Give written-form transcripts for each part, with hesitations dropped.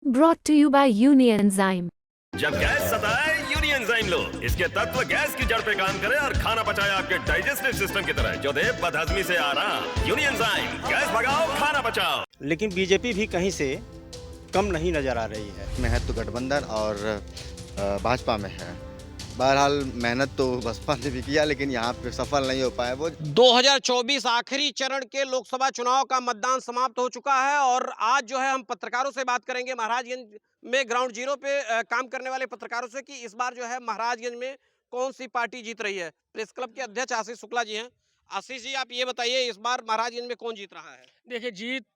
Brought to you by Union Enzyme. जब gas सताए union enzyme लो। इसके तत्व गैस की जड़ पे काम करे और खाना पचाए आपके डाइजेस्टिव सिस्टम की तरह, जो दे बदहजमी से आराम। यूनियन एंजाइम, गैस भगाओ, खाना बचाओ। लेकिन बीजेपी भी कहीं से कम नहीं नजर आ रही है। में है तो गठबंधन और भाजपा में है। बहरहाल मेहनत तो बसपा ने भी किया, लेकिन यहाँ पे सफल नहीं हो पाया वो। 2024 आखिरी चरण के लोकसभा चुनाव का मतदान समाप्त हो चुका है और आज जो है हम पत्रकारों से बात करेंगे महाराजगंज में ग्राउंड जीरो पे काम करने वाले पत्रकारों से कि इस बार जो है महाराजगंज में कौन सी पार्टी जीत रही है। प्रेस क्लब के अध्यक्ष आशीष शुक्ला जी हैं। आशीष जी, आप ये बताइए इस बार महाराजगंज में कौन जीत रहा है? देखिए, जीत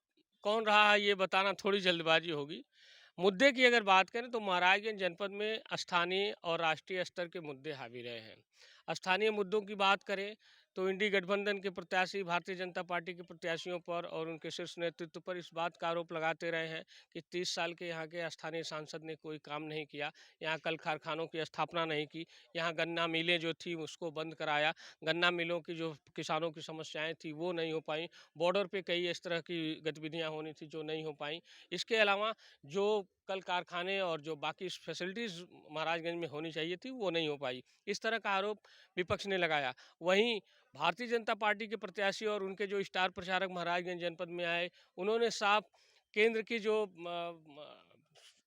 कौन रहा है ये बताना थोड़ी जल्दबाजी होगी। मुद्दे की अगर बात करें तो महाराजगंज जनपद में स्थानीय और राष्ट्रीय स्तर के मुद्दे हावी रहे हैं। स्थानीय मुद्दों की बात करें तो इंडी गठबंधन के प्रत्याशी भारतीय जनता पार्टी के प्रत्याशियों पर और उनके शीर्ष नेतृत्व पर इस बात का आरोप लगाते रहे हैं कि 30 साल के यहाँ के स्थानीय सांसद ने कोई काम नहीं किया, यहाँ कल कारखानों की स्थापना नहीं की, यहाँ गन्ना मिलें जो थी उसको बंद कराया, गन्ना मिलों की जो किसानों की समस्याएं थी वो नहीं हो पाई, बॉर्डर पे कई इस तरह की गतिविधियां होनी थी जो नहीं हो पाई। इसके अलावा जो कल कारखाने और जो बाकी फैसिलिटीज़ महाराजगंज में होनी चाहिए थी वो नहीं हो पाई। इस तरह का आरोप विपक्ष ने लगाया। वहीं भारतीय जनता पार्टी के प्रत्याशी और उनके जो स्टार प्रचारक महाराजगंज जनपद में आए, उन्होंने साफ केंद्र की जो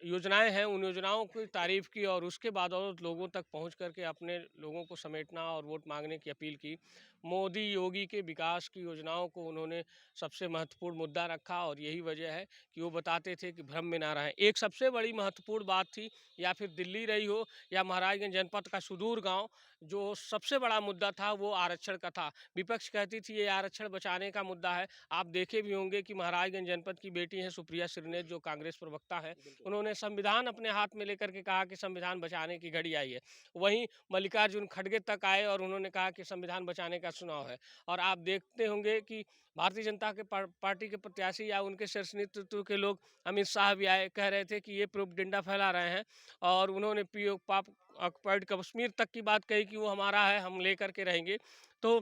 योजनाएं हैं उन योजनाओं की तारीफ की और उसके बाद और लोगों तक पहुंच करके अपने लोगों को समेटना और वोट मांगने की अपील की। मोदी योगी के विकास की योजनाओं को उन्होंने सबसे महत्वपूर्ण मुद्दा रखा और यही वजह है कि वो बताते थे कि भ्रम में ना रहें। एक सबसे बड़ी महत्वपूर्ण बात थी, या फिर दिल्ली रही हो या महाराजगंज जनपद का सुदूर गांव, जो सबसे बड़ा मुद्दा था वो आरक्षण का था। विपक्ष कहती थी ये आरक्षण बचाने का मुद्दा है। आप देखे भी होंगे कि महाराजगंज जनपद की बेटी हैं सुप्रिया श्रीनेत, जो कांग्रेस प्रवक्ता है, उन्होंने संविधान अपने हाथ में लेकर के कहा कि संविधान बचाने की घड़ी आई है। वहीं मल्लिकार्जुन खड़गे तक आए और उन्होंने कहा कि संविधान बचाने का चुनाव है। और आप देखते होंगे कि भारतीय जनता के पार्टी के प्रत्याशी या उनके शीर्ष नेतृत्व के लोग, अमित शाह भी आए, कह रहे थे कि ये प्रोपेगेंडा फैला रहे हैं और उन्होंने पीओ पाप ऑक्युपाइड कश्मीर तक की बात कही कि वो हमारा है, हम लेकर के रहेंगे। तो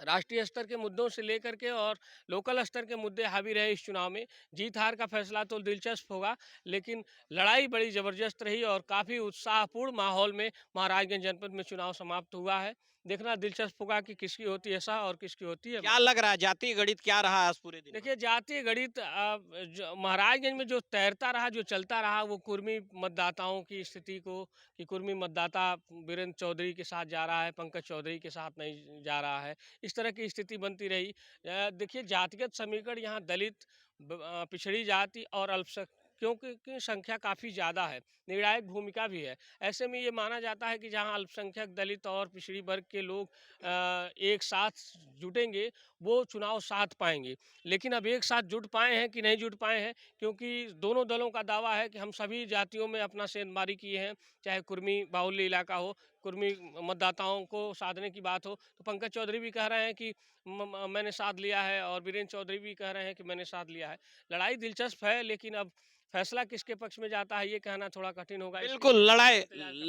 राष्ट्रीय स्तर के मुद्दों से लेकर के और लोकल स्तर के मुद्दे हावी रहे इस चुनाव में। जीत हार का फैसला तो दिलचस्प होगा, लेकिन लड़ाई बड़ी ज़बरदस्त रही और काफ़ी उत्साहपूर्ण माहौल में महाराजगंज जनपद में चुनाव समाप्त हुआ है। देखना दिलचस्प होगा कि किसकी होती है ऐसा और किसकी होती है। क्या लग रहा है जातीय गणित क्या रहा आज पूरे दिन? देखिए, जातीय गणित महाराजगंज में जो तैरता रहा, जो चलता रहा, वो कुर्मी मतदाताओं की स्थिति को, कि कुर्मी मतदाता वीरेंद्र चौधरी के साथ जा रहा है, पंकज चौधरी के साथ नहीं जा रहा है, इस तरह की स्थिति बनती रही। देखिए, जातिगत समीकरण यहाँ दलित, पिछड़ी जाति और अल्पसंख्यकों की संख्या काफ़ी ज़्यादा है, निर्णायक भूमिका भी है। ऐसे में ये माना जाता है कि जहाँ अल्पसंख्यक, दलित और पिछड़ी वर्ग के लोग एक साथ जुटेंगे वो चुनाव साथ पाएंगे। लेकिन अब एक साथ जुट पाए हैं कि नहीं जुट पाए हैं, क्योंकि दोनों दलों का दावा है कि हम सभी जातियों में अपना सेंधमारी किए हैं, चाहे कुर्मी बाहुल्य इलाका हो, कुर्मी मतदाताओं को साधने की बात हो। तो पंकज चौधरी भी कह रहे हैं कि मैंने साध लिया है और वीरेंद्र चौधरी भी कह रहे हैं कि मैंने साध लिया है। लड़ाई दिलचस्प है, लेकिन अब फैसला किसके पक्ष में जाता है ये कहना थोड़ा कठिन होगा। बिल्कुल,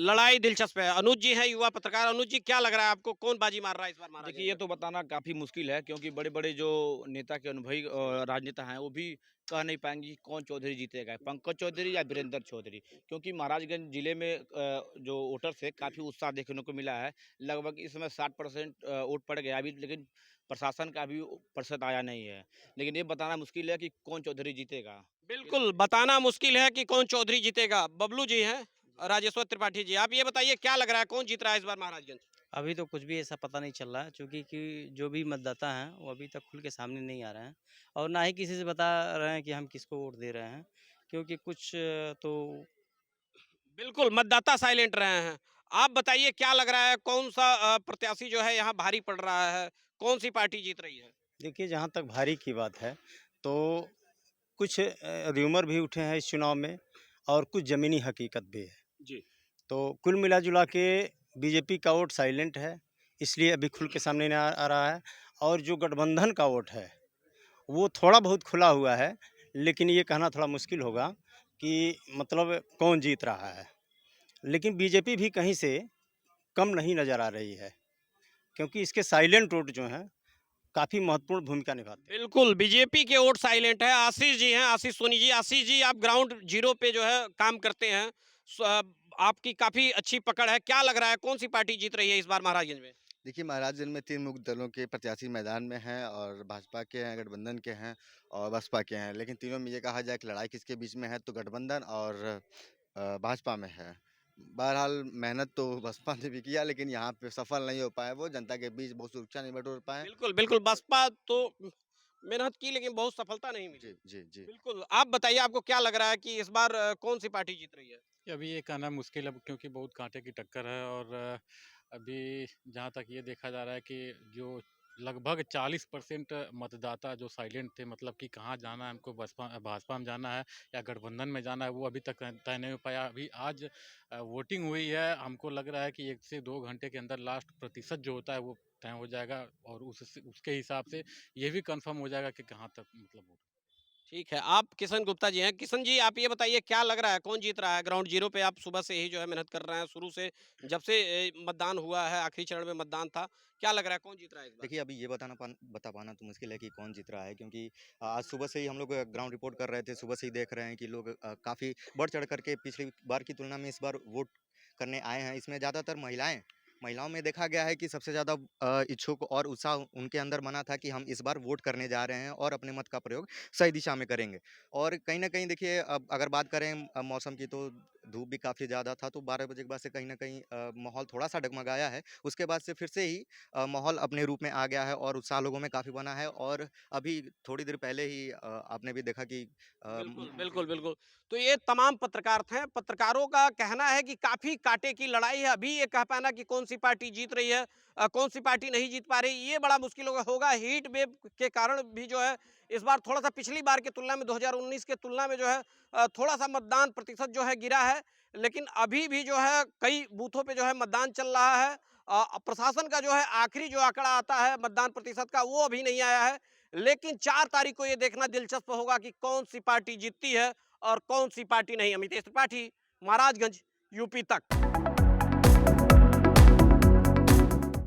लड़ाई दिलचस्प है। अनुज जी हैं, युवा पत्रकार। अनुज जी, क्या लग रहा है आपको, कौन बाजी मार रहा है इस बार महाराज? देखिए, ये तो बताना काफ़ी मुश्किल है, क्योंकि बड़े-बड़े जो नेता के अनुभवी राजनेता हैं, वो भी कह नहीं पाएंगे कि कौन चौधरी जीतेगा, पंकज चौधरी या वीरेंद्र चौधरी। क्योंकि महाराजगंज जिले में जो वोटर्स है काफ़ी उत्साह देखने को मिला है। लगभग इस समय 60% वोट पड़ गया अभी, लेकिन प्रशासन का अभी प्रतिशत आया नहीं है। लेकिन ये बताना मुश्किल है कि कौन चौधरी जीतेगा। बिल्कुल, बताना मुश्किल है कि कौन चौधरी जीतेगा। बबलू जी हैं, राजेश्वर त्रिपाठी जी, आप ये बताइए क्या लग रहा है, कौन जीत रहा है इस बार महाराजगंज? अभी तो कुछ भी ऐसा पता नहीं चल रहा है, क्योंकि कि जो भी मतदाता हैं वो अभी तक खुल के सामने नहीं आ रहे हैं और ना ही किसी से बता रहे हैं कि हम किसको वोट दे रहे हैं, क्योंकि कुछ तो बिल्कुल, मतदाता साइलेंट रहे हैं। आप बताइए क्या लग रहा है, कौन सा प्रत्याशी जो है यहाँ भारी पड़ रहा है, कौन सी पार्टी जीत रही है? देखिए, जहाँ तक भारी की बात है तो कुछ र्यूमर भी उठे हैं इस चुनाव में और कुछ ज़मीनी हकीकत भी है। जी। तो कुल मिला जुला के बीजेपी का वोट साइलेंट है, इसलिए अभी खुल के सामने नहीं आ रहा है। और जो गठबंधन का वोट है वो थोड़ा बहुत खुला हुआ है, लेकिन ये कहना थोड़ा मुश्किल होगा कि मतलब कौन जीत रहा है। लेकिन बीजेपी भी कहीं से कम नहीं नज़र आ रही है, क्योंकि इसके साइलेंट वोट जो हैं काफ़ी महत्वपूर्ण भूमिका निभाते हैं। बिल्कुल, बीजेपी के वोट साइलेंट है। आशीष जी हैं, आशीष सोनी जी। आशीष जी, आप ग्राउंड जीरो पे जो है काम करते हैं। आपकी काफ़ी अच्छी पकड़ है। क्या लग रहा है कौन-सी पार्टी जीत रही है इस बार महाराजगंज में? देखिए, महाराजगंज में 3 मुख्य दलों के प्रत्याशी मैदान में हैं और भाजपा के हैं, गठबंधन के हैं और बसपा के हैं। लेकिन तीनों में ये कहा जाए कि लड़ाई किसके बीच में है तो गठबंधन और भाजपा में है। बहरहाल मेहनत तो बसपा ने भी किया लेकिन यहाँ पे सफल नहीं हो पाया वो, जनता के बीच बहुत सुरक्षा नहीं बटोर पाए। बिल्कुल, बिल्कुल, बसपा तो मेहनत की लेकिन बहुत सफलता नहीं मिली। जी, जी, जी। बिल्कुल, आप बताइए आपको क्या लग रहा है कि इस बार कौन-सी पार्टी जीत रही है? अभी ये कहना मुश्किल है क्योंकि बहुत कांटे की टक्कर है और अभी जहाँ तक ये देखा जा रहा है कि जो लगभग 40% मतदाता जो साइलेंट थे, मतलब कि कहाँ जाना है हमको, बसपा भाजपा में जाना है या गठबंधन में जाना है, वो अभी तक तय नहीं हो पाया। अभी आज वोटिंग हुई है, हमको लग रहा है कि 1 से 2 घंटे के अंदर लास्ट प्रतिशत जो होता है वो तय हो जाएगा और उसके हिसाब से ये भी कंफर्म हो जाएगा कि कहाँ तक मतलब वोट। ठीक है, आप किशन गुप्ता जी हैं। किशन जी, आप ये बताइए क्या लग रहा है कौन जीत रहा है? ग्राउंड ज़ीरो पे आप सुबह से ही जो है मेहनत कर रहे हैं, शुरू से जब से मतदान हुआ है, आखिरी चरण में मतदान था। क्या लग रहा है कौन जीत रहा है इस बार? देखिए, अभी ये बता पाना तो मुश्किल है कि कौन जीत रहा है क्योंकि आज सुबह से ही हम लोग ग्राउंड रिपोर्ट कर रहे थे, सुबह से ही देख रहे हैं कि लोग काफ़ी बढ़-चढ़ कर के पिछली बार की तुलना में इस बार वोट करने आए हैं। इसमें ज़्यादातर महिलाओं में देखा गया है कि सबसे ज़्यादा इच्छुक और उत्साह उनके अंदर बना था कि हम इस बार वोट करने जा रहे हैं और अपने मत का प्रयोग सही दिशा में करेंगे। और कहीं न कहीं देखिए, अब अगर बात करें मौसम की तो धूप भी काफ़ी ज़्यादा था, तो 12 बजे के बाद से कहीं न कहीं माहौल थोड़ा-सा डगमगाया है। उसके बाद से फिर से ही माहौल अपने रूप में आ गया है और उत्साह लोगों में काफ़ी बना है और अभी थोड़ी देर पहले ही आपने भी देखा कि बिल्कुल, बिल्कुल, बिल्कुल। तो ये तमाम पत्रकार थे। पत्रकारों का कहना है कि काफ़ी कांटे की लड़ाई है। अभी ये कह पाना कि कौन-सी पार्टी जीत रही है कौन-सी पार्टी नहीं जीत पा रही, ये बड़ा मुश्किल होगा। हीट वेव के कारण भी जो है इस बार थोड़ा-सा पिछली बार की तुलना में 2019 के तुलना में जो है थोड़ा-सा मतदान प्रतिशत जो है गिरा है। लेकिन अभी भी जो है कई बूथों पे जो है मतदान चल रहा है। प्रशासन का जो है आखिरी जो आंकड़ा आता है मतदान प्रतिशत का वो अभी नहीं आया है। लेकिन 4 तारीख को ये देखना दिलचस्प होगा कि कौन-सी पार्टी जीतती है और कौन-सी पार्टी नहीं। अमितेश त्रिपाठी, महाराजगंज, यूपी तक।